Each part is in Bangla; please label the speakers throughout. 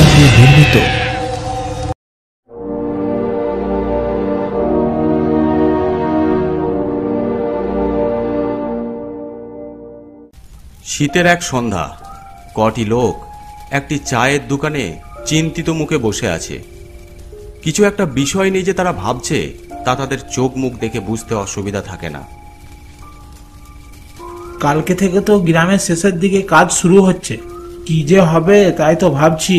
Speaker 1: কাঁথা দিয়ে নির্মিত।
Speaker 2: শীতের এক সন্ধ্যা, কটি লোক একটি চায়ের দোকানে চিন্তিত মুখে বসে আছে। কিছু একটা বিষয় নিয়ে যে তারা ভাবছে তা তাদের চোখ মুখ দেখে বুঝতে অসুবিধা থাকে না।
Speaker 3: কালকে থেকে তো গ্রামের শেষের দিকে কাজ শুরু হচ্ছে, কি যে হবে তাই তো ভাবছি।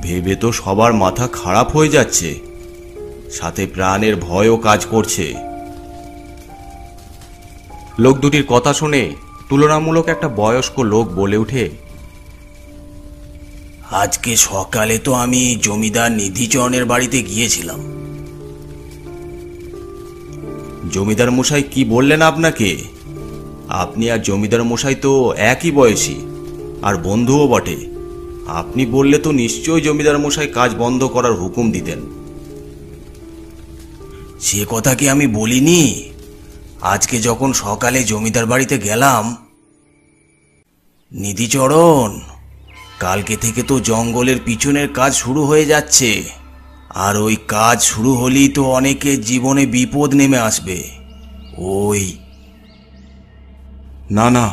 Speaker 2: ভেবে তো সবার মাথা খারাপ হয়ে যাচ্ছে, সাথে প্রাণের ভয়ও কাজ করছে। লোক দুটির কথা শুনে তুলনামূলক একটা বয়স্ক লোক বলে উঠে, আজকে সকালে তো আমি জমিদার নিধিচরণের বাড়িতে গিয়েছিলাম। জমিদার মশাই কি বললেন আপনাকে? আপনি আর জমিদার মশাই তো একই বয়সী আর বন্ধুও বটে। আপনি বললে তো নিশ্চয়ই জমিদার মশাই কাজ বন্ধ করার হুকুম দিতেন। সে কথা কি আমি বলিনি? আজকে যখন সকালে জমিদার বাড়িতে গেলাম, নিধিচরণ, কালকে থেকে তো জঙ্গলের পিছনের কাজ শুরু হয়ে যাচ্ছে, আর ওই কাজ শুরু হলেই তো অনেকের জীবনে বিপদ নেমে আসবে। ওই না না,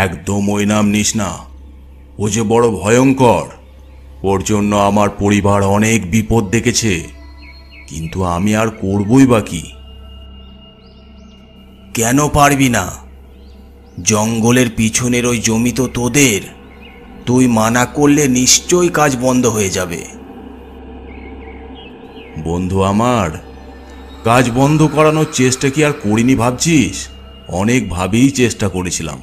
Speaker 2: একদম ওই নাম নিস না, ও যে বড় ভয়ঙ্কর। ওর জন্য আমার পরিবার অনেক বিপদ দেখেছে, কিন্তু আমি আর করবই বা কি? কেন পারবি না? জঙ্গলের পিছনের ওই জমি তো তোদের, তুই মানা করলে নিশ্চয়ই কাজ বন্ধ হয়ে যাবে। বন্ধু আমার, কাজ বন্ধ করানোর চেষ্টা কি আর করিনি ভাবছিস? অনেকভাবেই চেষ্টা করেছিলাম।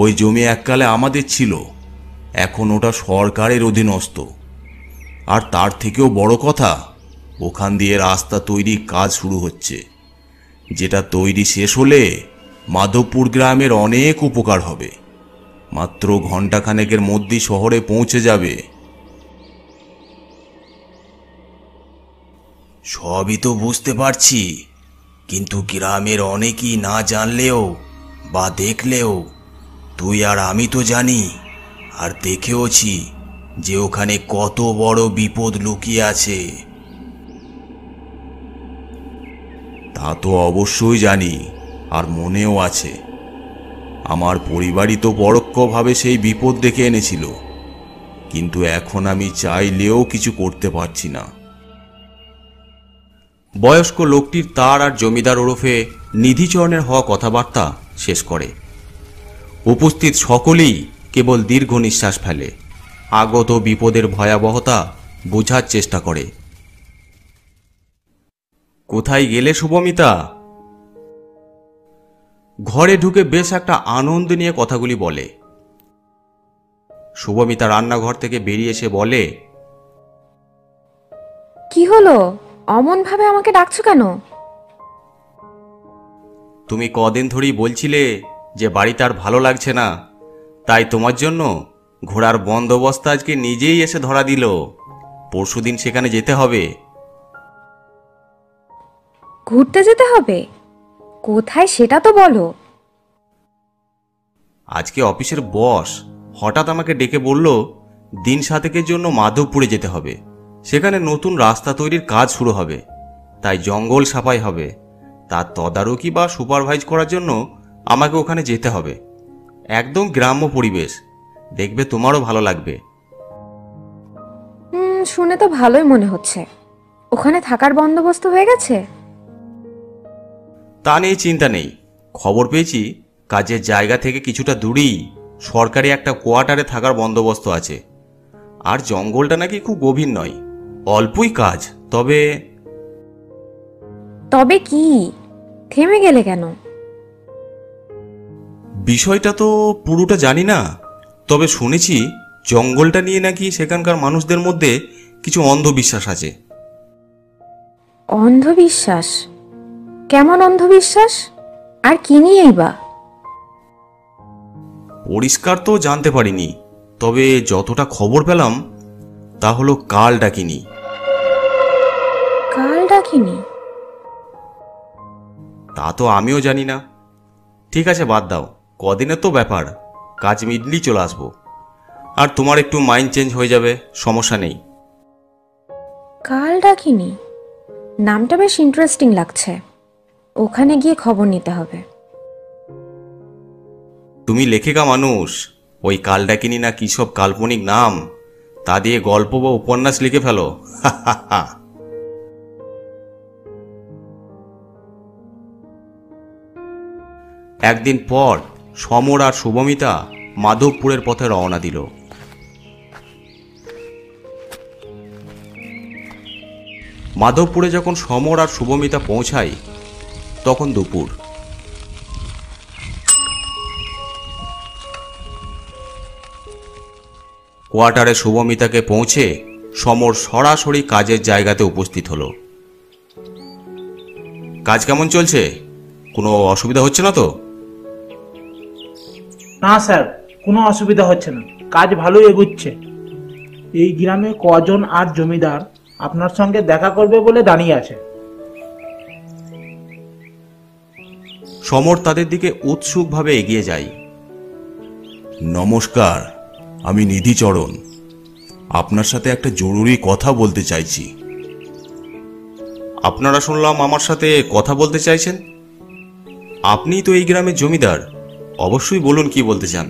Speaker 2: ওই জমি এককালে আমাদের ছিল, এখন ওটা সরকারের অধীনস্থ। আর তার থেকেও বড় কথা, ওখান দিয়ে রাস্তা তৈরির কাজ শুরু হচ্ছে, যেটা তৈরি শেষ হলে মাধবপুর গ্রামের অনেক উপকার হবে। মাত্র ঘণ্টাখানেকের মধ্যেই শহরে পৌঁছে যাবে। সবই তো বুঝতে পারছি, কিন্তু গ্রামের অনেকেই না জানলেও বা দেখলেও তুই আর আমি তো জানি, আর দেখেওছি যে ওখানে কত বড় বিপদ লুকিয়ে আছে। তা তো অবশ্যই জানি, আর মনেও আছে। আমার পরিবারই তো পরোক্ষভাবে সেই বিপদ ডেকে এনেছিল, কিন্তু এখন আমি চাইলেও কিছু করতে পারছি না। বয়স্ক লোকটির তার আর জমিদার ওরফে নিধিচরণের হওয়া কথাবার্তা শেষ করে। উপস্থিত সকলেই কেবল দীর্ঘ নিঃশ্বাস ফেলে, আগত বিপদের ভয়াবহতা বোঝার চেষ্টা করে। কোথায় গেলে শুভমিতা? ঘরে ঢুকে বেশ একটা আনন্দ নিয়ে কথাগুলি বলে। শুভমিতা রান্নাঘর থেকে বেরিয়ে এসে বলে,
Speaker 4: কি হলো, অমন ভাবে আমাকে ডাকছো কেন?
Speaker 2: তুমি কদিন ধরেই বলছিলে যে বাড়িতে আর ভালো লাগছে না, তাই তোমার জন্য ঘোড়ার বন্দোবস্ত আজকে নিজেই এসে ধরা দিল। পরশুদিন সেখানে যেতে হবে।
Speaker 4: ঘুরতে যেতে হবে? কোথায় সেটা তো বলো।
Speaker 2: আজকে অফিসের বস হঠাৎ আমাকে ডেকে বলল দিন সাতেকের জন্য মাধবপুরে যেতে হবে। সেখানে নতুন রাস্তা তৈরির কাজ শুরু হবে, তাই জঙ্গল সাফাই হবে। তার তদারকি বা সুপারভাইজ করার জন্য আমাকে ওখানে যেতে হবে। একদম গ্রাম্য পরিবেশ, দেখবে তোমারও ভালো লাগবে।
Speaker 4: শুনে তো ভালোই মনে হচ্ছে। ওখানে থাকার বন্দোবস্ত হয়ে গেছে?
Speaker 2: তা নিয়ে চিন্তা নেই। খবর পেয়েছি কাজের জায়গা থেকে কিছুটা দূরেই সরকারি একটা কোয়ার্টারে থাকার বন্দোবস্ত আছে। আর জঙ্গলটা নাকি খুব গভীর নয়, অল্পই কাজ। তবে
Speaker 4: তবে কি? থেমে গেলে কেন?
Speaker 2: বিষয়টা তো পুরোটা জানি না, তবে শুনেছি জঙ্গলটা নিয়ে নাকি সেখানকার মানুষদের মধ্যে কিছু অন্ধবিশ্বাস আছে।
Speaker 4: অন্ধবিশ্বাস? কেমন অন্ধবিশ্বাস? আর কি নিয়েই বা?
Speaker 2: পরিষ্কার তো জানতে পারিনি, তবে যতটা খবর পেলাম তা হলো কাল ডাকিনি।
Speaker 4: কাল ডাকিনি?
Speaker 2: তা তো আমিও জানি না। ঠিক আছে, বাদ দাও, কদিনের তো ব্যাপার, কাজ মিটলেই চলে আসবো। আর তোমার একটু মাইন্ড চেঞ্জ হয়ে যাবে, সমস্যা নেই।
Speaker 4: কাল ডাকিনি, নামটা বেশ ইন্টারেস্টিং লাগছে। ওখানে গিয়ে খবর নিতে হবে।
Speaker 2: তুমি লেখিকা মানুষ, ওই কাল ডাকিনী না কি সব কাল্পনিক নাম, তা দিয়ে গল্প বা উপন্যাস লিখে ফেলো। একদিন পর সমর আর শুভমিতা মাধবপুরের পথে রওনা দিল। মাধবপুরে যখন সমর আর শুভমিতা পৌঁছায় তখন দুপুর। কোয়ার্টারে শুভমিতাকে পৌঁছে সমর সরাসরি কাজের জায়গাতে উপস্থিত হলো। কাজ কেমন চলছে? কোনো অসুবিধা হচ্ছে না তো?
Speaker 3: না স্যার, কোনো অসুবিধা হচ্ছে না, কাজ ভালোই এগুচ্ছে। এই গ্রামে কজন আর জমিদার আপনার সঙ্গে দেখা করবে বলে দাঁড়িয়ে আছে।
Speaker 2: সমর তাদের দিকে উৎসুকভাবে এগিয়ে যায়। নমস্কার, আমি নিধিচরণ। আপনার সাথে একটা জরুরি কথা বলতে চাইছি। আপনারা শুনলাম আমার সাথে কথা বলতে চাইছেন। আপনিই তো এই গ্রামের জমিদার, অবশ্যই বলুন কি বলতে চান।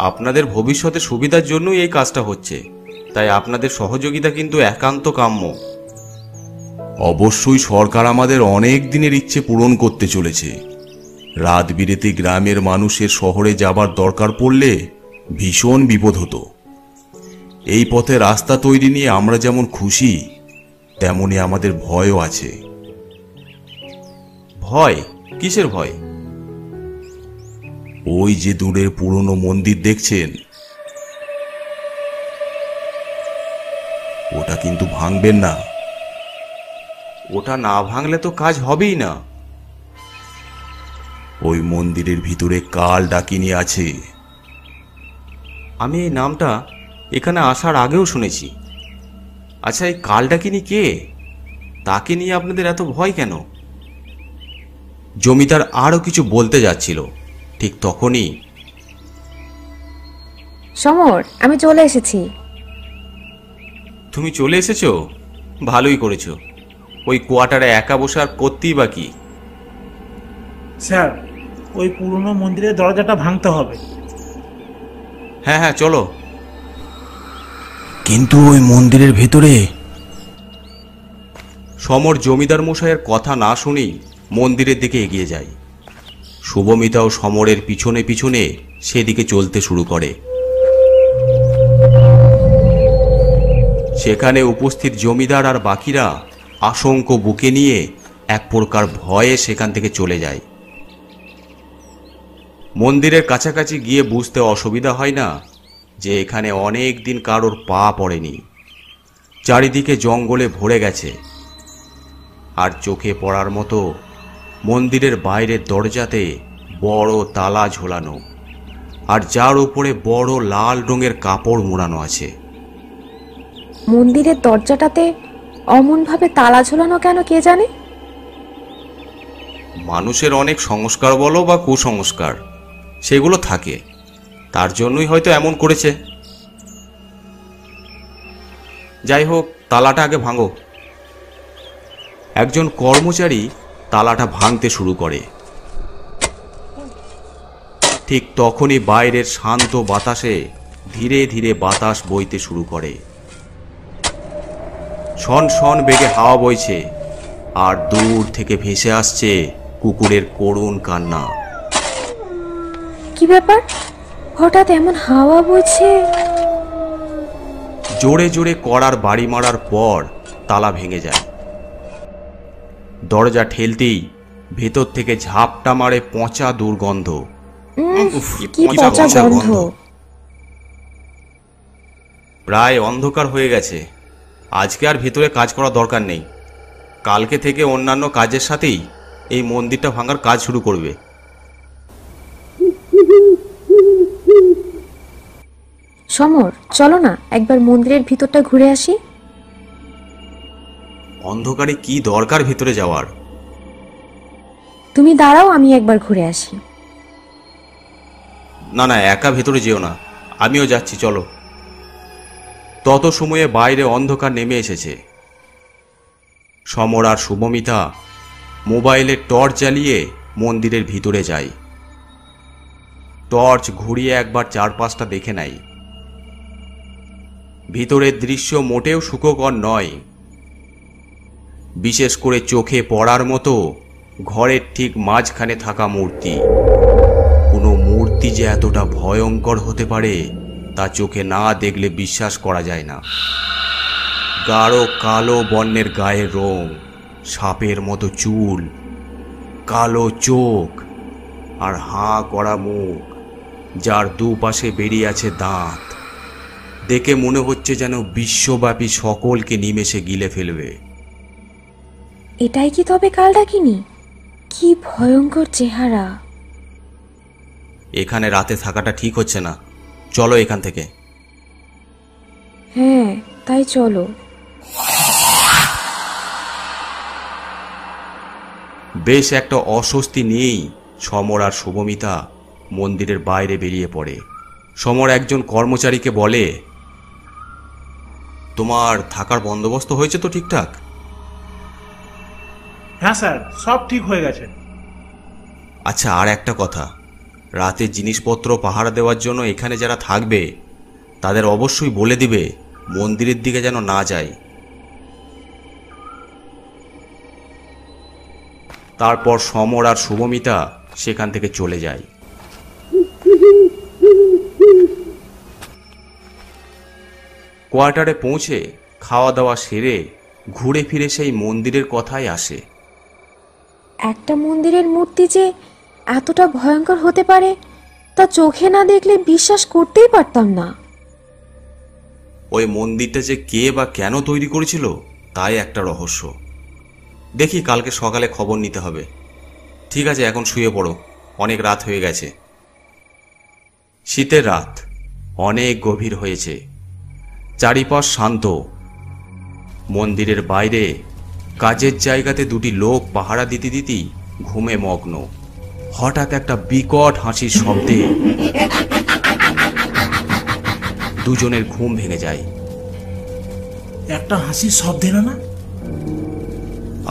Speaker 2: আপনাদের ভবিষ্যতে সুবিধার জন্যই এই কাজটা হচ্ছে, তাই আপনাদের সহযোগিতা কিন্তু একান্ত কাম্য। অবশ্যই সরকার আমাদের অনেক দিনের ইচ্ছে পূরণ করতে চলেছে। রাত বিরেতে গ্রামের মানুষের শহরে যাবার দরকার পড়লে ভীষণ বিপদ হতো। এই পথে রাস্তা তৈরি নিয়ে আমরা যেমন খুশি, তেমনি আমাদের ভয়ও আছে। ভয়? কিসের ভয়? ওই যে দূরের পুরনো মন্দির দেখছেন, ওটা কিন্তু ভাঙবেন না। ওটা না ভাঙলে তো কাজ হবেই না। ওই মন্দিরের ভিতরে কাল ডাকিনী আছে। আমি এই নামটা এখানে আসার আগেও শুনেছি। আচ্ছা, এই কাল ডাকিনী কে? তাকে নিয়ে আপনাদের এত ভয় কেন? জমিদার আরো কিছু বলতে যাচ্ছিল, ঠিক তখনই
Speaker 4: সমর, আমি চলে এসেছি।
Speaker 2: তুমি চলে এসেছো? ভালোই করেছো। ওই কোয়ার্টারে একা বসে আর করতেই বা কি?
Speaker 3: স্যার, ওই পুরনো মন্দিরের দরজাটা ভাঙতে হবে।
Speaker 2: হ্যাঁ হ্যাঁ, চলো। কিন্তু ওই মন্দিরের ভেতরে। সমর জমিদার মশাইয়ের কথা না শুনেই মন্দিরের দিকে এগিয়ে যায়। শুভমিতাও সমরের পিছনে পিছনে সেদিকে চলতে শুরু করে। সেখানে উপস্থিত জমিদার আর বাকিরা আশঙ্ক বুকে নিয়ে এক প্রকার ভয়ে সেখান থেকে চলে যায়। মন্দিরের কাছাকাছি গিয়ে বুঝতে অসুবিধা হয় না যে এখানে অনেক দিন কারোর পা পড়েনি। চারিদিকে জঙ্গলে ভরে গেছে। আর চোখে পড়ার মতো মন্দিরের বাইরের দরজাতে বড় তালা ঝোলানো, আর যার উপরে বড় লাল রঙের কাপড় মোড়ানো আছে।
Speaker 4: মন্দিরের দরজাটাতে অমনভাবে তালা ঝোলানো কেন কে জানে?
Speaker 2: মানুষের অনেক সংস্কার বলো বা কুসংস্কার, সেগুলো থাকে, তার জন্যই হয়তো এমন করেছে। যাই হোক, তালাটা আগে ভাঙো। একজন কর্মচারী তালাটা ভাঙতে শুরু করে। ঠিক তখনই বাইরের শান্ত বাতাসে ধীরে ধীরে বাতাস বইতে শুরু করে। শন শন বেগে হাওয়া বইছে, আর দূর থেকে ভেসে আসছে কুকুরের করুণ কান্না।
Speaker 4: কি ব্যাপার, হঠাৎ এমন হাওয়া বইছে?
Speaker 2: জোরে জোরে কড়ার বাড়ি মারার পর তালা ভেঙে যায়। দরজা ঠেলতেই ভেতর থেকে ঝাপটা মারে পচা দুর্গন্ধ। উফ,
Speaker 4: কি পচা গন্ধ!
Speaker 2: প্রায় অন্ধকার হয়ে গেছে। আজকে আর ভেতরে কাজ করা দরকার নেই। কালকে থেকে অন্যান্য কাজের সাথেই এই মন্দিরটা ভাঙার কাজ শুরু করবে।
Speaker 4: সমর, চলো না একবার মন্দিরের ভিতরটা ঘুরে আসি।
Speaker 2: অন্ধকারে কি দরকার ভেতরে যাওয়ার?
Speaker 4: তুমি দাঁড়াও, আমি একবার ঘুরে আসি।
Speaker 2: না না, একা ভেতরে যেও না, আমিও যাচ্ছি, চলো। তত সময়ে বাইরে অন্ধকার নেমে এসেছে। সমর আর শুভমিতা মোবাইলের টর্চ জ্বালিয়ে মন্দিরের ভিতরে যায়। টর্চ ঘুরিয়ে একবার চারপাশটা দেখে নেয়। ভিতরের দৃশ্য মোটেও সুখকর নয়। বিশেষ করে চোখে পড়ার মতো ঘরের ঠিক মাঝখানে থাকা মূর্তি। কোনো মূর্তি যে এতটা ভয়ঙ্কর হতে পারে তা চোখে না দেখলে বিশ্বাস করা যায় না। গাঢ় কালো বর্ণের গায়ের রং, সাপের মতো চুল, কালো চোখ আর হাঁ করা মুখ, যার দুপাশে বেরিয়ে আছে দাঁত। দেখে মনে হচ্ছে যেন বিশ্বব্যাপী সকলকে নিমেষে গিলে ফেলবে।
Speaker 4: এটাই কি তবে কালডাকিনী? কি ভয়ঙ্কর চেহারা!
Speaker 2: এখানে রাতে থাকাটা ঠিক হচ্ছে না, চলো এখান থেকে।
Speaker 4: হ্যাঁ, তাই চলো।
Speaker 2: বেশ একটা অস্বস্তি নিয়েই সমর আর শুভমিতা মন্দিরের বাইরে বেরিয়ে পড়ে। সমর একজন কর্মচারীকে বলে, তোমার থাকার বন্দোবস্ত হয়েছে তো ঠিকঠাক?
Speaker 3: হ্যাঁ স্যার, সব ঠিক হয়ে গেছে।
Speaker 2: আচ্ছা, আর একটা কথা, রাতে জিনিসপত্র পাহারা দেওয়ার জন্য এখানে যারা থাকবে তাদের অবশ্যই বলে দিবে মন্দিরের দিকে যেন না যায়। তারপর সমর আর শুভমিতা সেখান থেকে চলে যায়। কোয়ার্টারে পৌঁছে খাওয়া দাওয়া সেরে ঘুরে ফিরে সেই মন্দিরের কথাই আসে।
Speaker 4: একটা মন্দিরের মূর্তি যে এতটা ভয়ঙ্কর হতে পারে তা চোখে না দেখলে বিশ্বাস করতেই পারতাম না।
Speaker 2: ওই মন্দিরটা যে কে বা কেন তৈরি করেছিল তাই একটা রহস্য। দেখি কালকে সকালে খবর নিতে হবে। ঠিক আছে, এখন শুয়ে পড়ো, অনেক রাত হয়ে গেছে। শীতের রাত অনেক গভীর হয়েছে, চারিপাশ শান্ত। মন্দিরের বাইরে কাজের জায়গাতে দুটি লোক পাহারা দিতে দিতেই ঘুমে মগ্ন। হঠাৎ একটা বিকট হাসির শব্দে দুজনের ঘুম ভেঙে যায়।
Speaker 3: একটা হাসির শব্দ এলো না?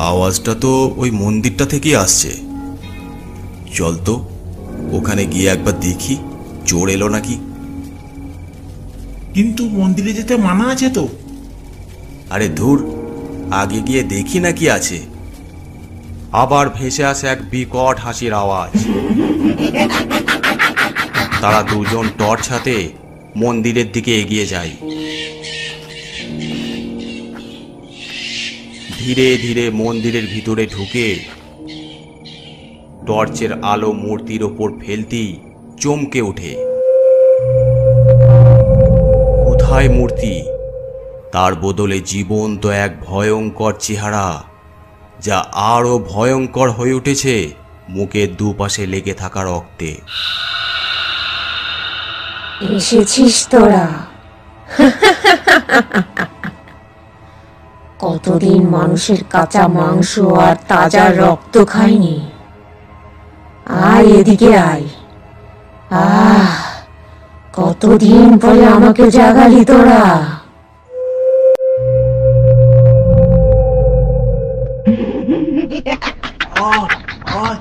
Speaker 2: আওয়াজটা তো ওই মন্দিরটা থেকেই আসছে। চল তো ওখানে গিয়ে একবার দেখি চোর এলো নাকি।
Speaker 3: কিন্তু মন্দিরে যেতে মানা আছে তো।
Speaker 2: আরে ধুর, আগে গিয়ে দেখি না কি আছে। আবার ভেসে আসে এক বিকট হাসির আওয়াজ। তারা দুজন টর্চ হাতে মন্দিরের দিকে এগিয়ে যায়। ধীরে ধীরে মন্দিরের ভিতরে ঢুকে টর্চের আলো মূর্তির ওপর ফেলতেই চমকে ওঠে। কোথায় মূর্তি, তার বদলে জীবন্ত এক ভয়ঙ্কর চেহারা, যা আরো ভয়ঙ্কর হয়ে উঠেছে মুখের দুপাশে লেগে থাকা রক্তে।
Speaker 4: এসেছিস তোরা? কতদিন মানুষের কাঁচা মাংস আর তাজা রক্ত খাইনি। আয় এদিকে আয়। কতদিন পরে আমাকে জাগালি তোরা।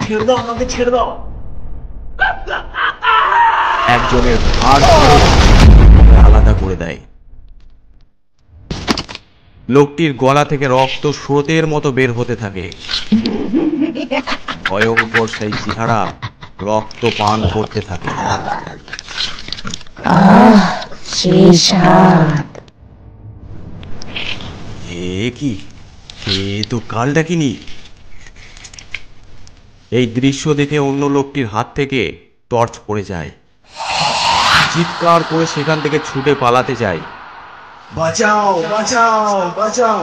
Speaker 3: ছেড়ে দাও আমাকে, ছেড়ে দাও।
Speaker 2: একজনের ঘাড় আলাদা করে দেয়। লোকটির গলা থেকে রক্ত স্রোতের মতো বের হতে থাকে। ভয়ঙ্কর সেই চেহারা রক্ত পান করতে থাকে। এ কি, এ তো কালডাকিনী। এই দৃশ্য দেখে অন্য লোকটির হাত থেকে টর্চ পড়ে যায়। চিৎকার করে সেখান থেকে ছুটে পালাতে যায়।
Speaker 3: বাঁচাও, বাঁচাও, বাঁচাও।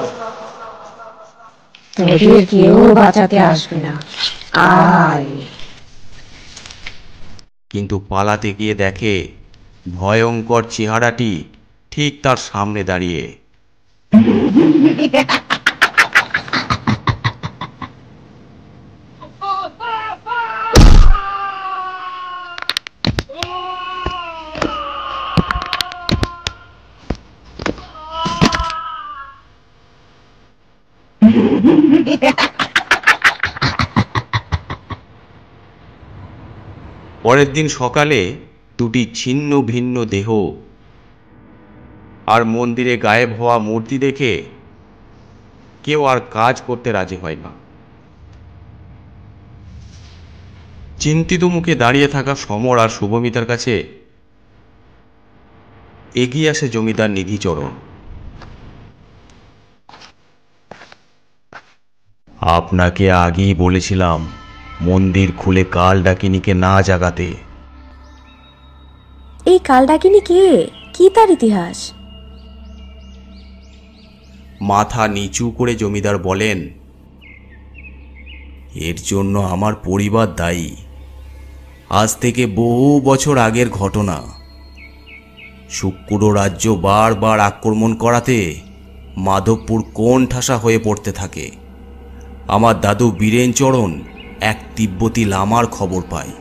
Speaker 4: তোদের কেউ বাঁচাতে আসবে না, আয়।
Speaker 2: কিন্তু পালাতে গিয়ে দেখে ভয়ঙ্কর চেহারাটি ঠিক তার সামনে দাঁড়িয়ে। পরের দিন সকালে দুটি ছিন্ন ভিন্ন দেহ আর মন্দিরে গায়েব হওয়া মূর্তি দেখে কেউ আর কাজ করতে রাজি হয় না। চিন্তিত মুখে দাঁড়িয়ে থাকা সমর আর শুভমিতার কাছে এগিয়ে আসে জমিদার নিধিচরণ। আপনাকে আগেই বলেছিলাম মন্দির খুলে কাল ডাকিনীকে না জাগাতে।
Speaker 4: এই কালডাকিনী কে? কি তার ইতিহাস?
Speaker 2: মাথা নিচু করে জমিদার বলেন, এর জন্য আমার পরিবার দায়ী। আজ থেকে বহু বছর আগের ঘটনা। শুক্র রাজ্য বারবার আক্রমণ করাতে মাধবপুর কোণ ঠাসা হয়ে পড়তে থাকে। আমার দাদু বীরেনচরণ এক তিব্বতী লামার খবর পায়।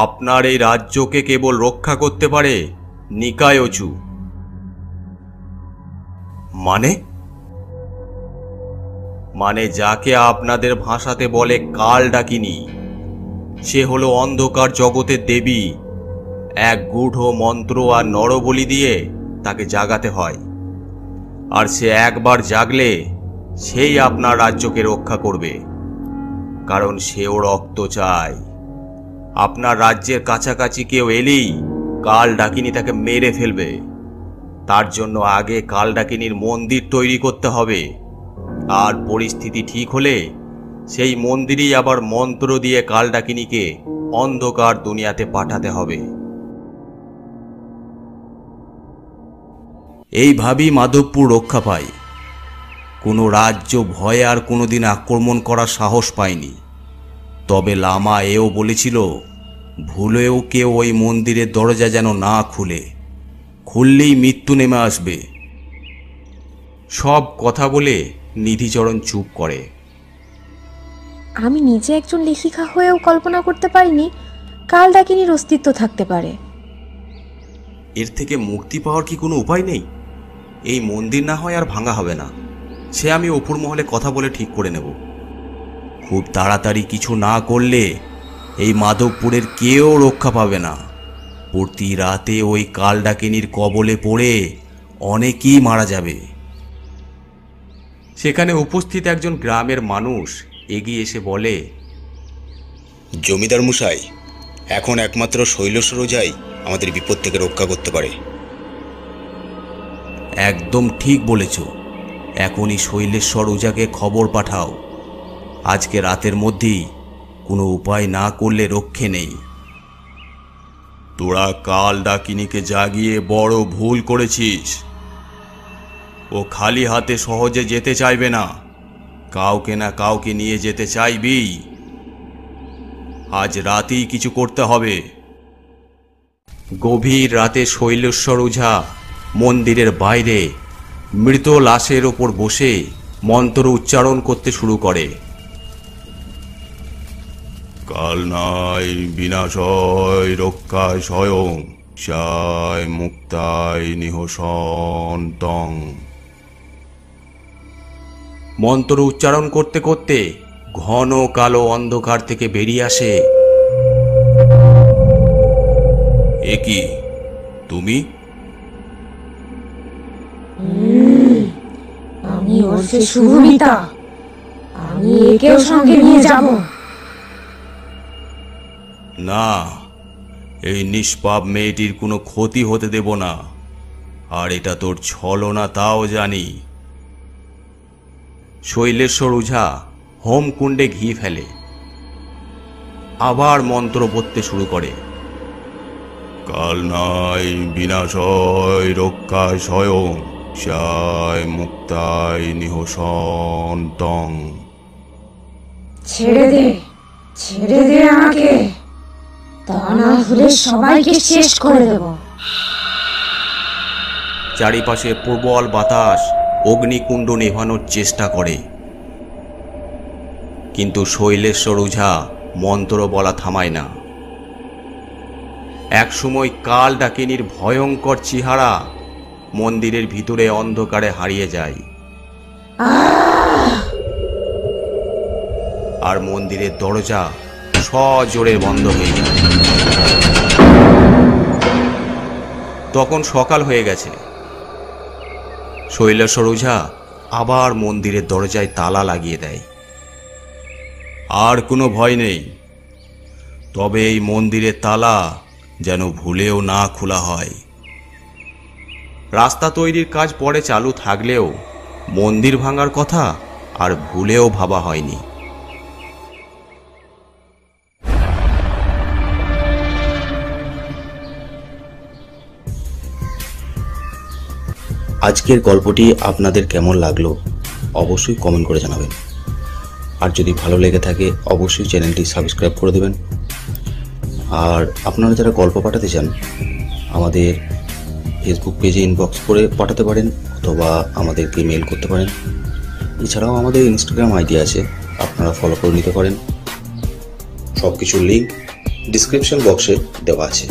Speaker 2: আপনার এই রাজ্যকে কেবল রক্ষা করতে পারে নিকায়চু। মানে যাকে আপনাদের ভাষাতে বলে কাল ডাকিনী, সে হলো অন্ধকার জগতের দেবী। এক গূঢ় মন্ত্র আর নরবলি দিয়ে তাকে জাগাতে হয়, আর সে একবার জাগলে সেই আপনার রাজ্যকে রক্ষা করবে, কারণ সেও রক্ত চায়। আপনার রাজ্যের কাছাকাছি কেউ এলেই কাল ডাকিনী তাকে মেরে ফেলবে। তার জন্য আগে কাল ডাকিনীর মন্দির তৈরি করতে হবে, আর পরিস্থিতি ঠিক হলে সেই মন্দিরই আবার মন্ত্র দিয়ে কাল ডাকিনীকে অন্ধকার দুনিয়াতে পাঠাতে হবে। এইভাবেই মাধবপুর রক্ষা পায়। কোনো রাজ্য ভয়ে আর কোনোদিন আক্রমণ করার সাহস পায়নি। তবে লামা এও বলেছিল, ভুলেও কেউ ওই মন্দিরের দরজা যেন না খুললেই মৃত্যু নেমে আসবে। সব কথা বলে নিধিচরণ চুপ করে।
Speaker 4: আমি নিজে একজন লেখিকা হয়েও কল্পনা করতে পারিনি কালডাকিনীর অস্তিত্ব থাকতে পারে।
Speaker 2: এর থেকে মুক্তি পাওয়ার কি কোনো উপায় নেই? এই মন্দির না হয় আর ভাঙা হবে না, সে আমি অপুর মহলে কথা বলে ঠিক করে নেব। খুব তাড়াতাড়ি কিছু না করলে এই মাধবপুরের কেউ রক্ষা পাবে না। প্রতি রাতে ওই কাল ডাকিনীর কবলে পড়ে অনেকেই মারা যাবে। সেখানে উপস্থিত একজন গ্রামের মানুষ এগিয়ে এসে বলে,
Speaker 1: জমিদার মশাই, এখন একমাত্র শৈলেশ্বর ওঝাই আমাদের বিপদ থেকে রক্ষা করতে পারে।
Speaker 2: একদম ঠিক বলেছ। এখনই শৈলেশ্বর ওঝাকে খবর পাঠাও। আজকে রাতের মধ্যেই কোনো উপায় না করলে রক্ষে নেই। তোরা কাল ডাকিনীকে জাগিয়ে বড় ভুল করেছিস। ও খালি হাতে সহজে যেতে চাইবে না, কাউকে না কাউকে নিয়ে যেতে চাইবি। আজ রাতেই কিছু করতে হবে। গভীর রাতে শৈলেশ্বর ওঝা মন্দিরের বাইরে মৃত লাশের ওপর বসে মন্ত্র উচ্চারণ করতে শুরু করে। কাল নাই বিনাশয় রক্ষায় স্বয়ং সায় মুক্তায় নিহসন্তং। মন্ত্র উচ্চারণ করতে করতে ঘন কালো অন্ধকার থেকে বেরিয়ে আসে, এ কি তুমি?
Speaker 4: আমি ওরফে শুভমিতা। আমি একেও সঙ্গে নিয়ে যাব
Speaker 2: না, এই নিষ্পাপ মেয়েটির কোনো ক্ষতি হতে দেব না। আর এটা তোর ছলনা তাও জানি। শৈলেশ্বর ওঝা হোমকুণ্ডে ঘি ফেলে, আবার মন্ত্র পড়তে শুরু করে। কাল নাই বিনাশয় রক্ষায় স্বয়ং সায় মুক্তায় নিহসন্তং।
Speaker 4: ছেড়ে দে আমাকে, তা না হলে সবাইকে শেষ করে দেব।
Speaker 2: চারিপাশে প্রবল বাতাস অগ্নিকুণ্ড নেভানোর চেষ্টা করে, কিন্তু শৈলেশ্বর ওঝা মন্ত্র বলা থামায় না। একসময় কাল ডাকিনীর ভয়ঙ্কর চেহারা মন্দিরের ভিতরে অন্ধকারে হারিয়ে যায়। আর মন্দিরের দরজা সজোরে বন্ধ হয়ে যায়। তখন সকাল হয়ে গেছে। শৈলেশ্বর ওঝা আবার মন্দিরের দরজায় তালা লাগিয়ে দেয়। আর কোনো ভয় নেই, তবে এই মন্দিরের তালা যেন ভুলেও না খোলা হয়। রাস্তা তৈরির কাজ পরে চালু থাকলেও মন্দির ভাঙার কথা আর ভুলেও ভাবা হয়নি।
Speaker 1: আজকের গল্পটি আপনাদের কেমন লাগলো অবশ্যই কমেন্ট করে জানাবেন। আর যদি ভালো লেগে থাকে অবশ্যই চ্যানেলটি সাবস্ক্রাইব করে দেবেন। আর আপনারা যারা গল্প পাঠাতে চান আমাদের ফেসবুক পেজে ইনবক্স করে পাঠাতে পারেন, অথবা আমাদেরকে মেল করতে পারেন। এছাড়াও আমাদের ইনস্টাগ্রাম আইডি আছে, আপনারা ফলো করে নিতে পারেন। সব কিছুর লিঙ্ক ডিসক্রিপশন বক্সে দেওয়া আছে।